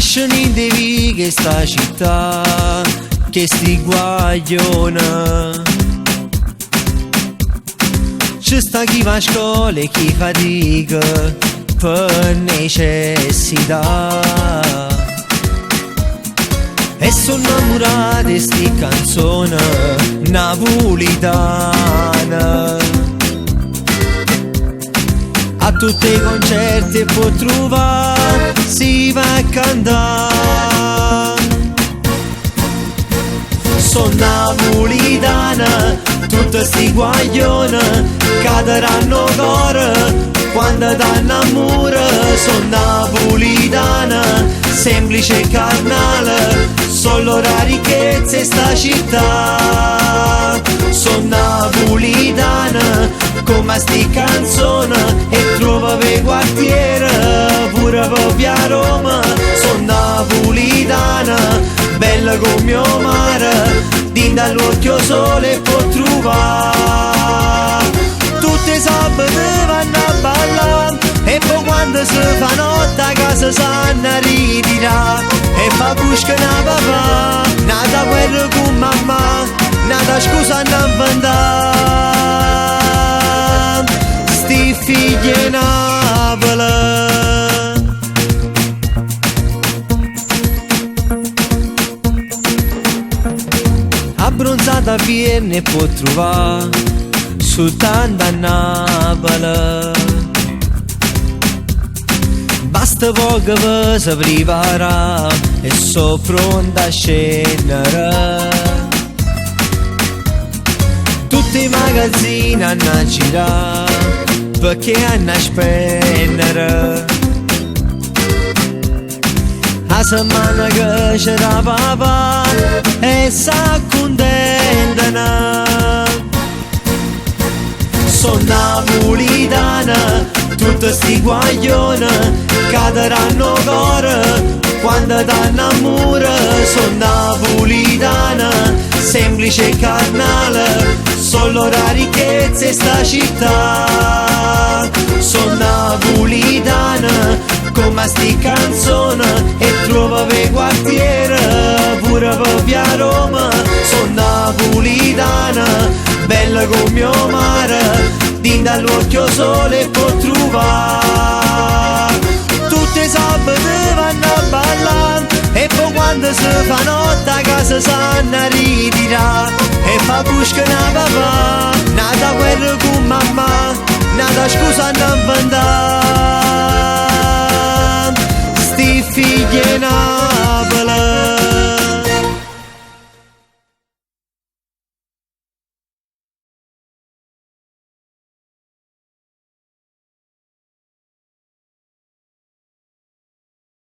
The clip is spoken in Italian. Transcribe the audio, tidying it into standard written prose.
lasciano in devi che sta città, che sti guagliona. Ci sta chi va a scuola e chi fatica per necessità. E sono innamorato di sti canzone napolitana. A tutti i concerti può trovare, si va a cantare. Sono napolitana, tutte sti guaglione caderanno cuore quando t'annamora. Sono napolitana, semplice e carnale, solo la ricchezza in sta città. Sono napolitana, come sti canzone, e trova per quartiere, pure per via Roma. Sono napolitana, bella come mio mare, din dall'occhio sole può trovare. Tutte sabate vanno a ballare, e poi quando si fa notte a casa sanno a ritirare. E fa busca na papà, nata guerra con mamma, nata scusa a non inventare. Sti figli Napoli. Abbronzata a Vienna può trovare soltanto a Napoli. Basta poco per si preparare e so pronta a scendere. Tutti i magazzini hanno a girare perché hanno a spendere. A settimana che c'era papà e s'accontentano. Sono napolitana, tutte sti guaglione caderanno cuore quando t'annamora. Sono napolitana, semplice e carnale, solo la ricchezza in sta città. Sono napolitana, come sti canzone, e trova per quartiere, pure per via Roma. Sono napolitana, bella come mio mare, din dall'occhio sole può trovare. Tutte sabate vanno a ballare, e poi quando si fa notte a casa sanno a ritirare. E fa busca na papà, nata guerra con mamma, nata scusa a non inventare.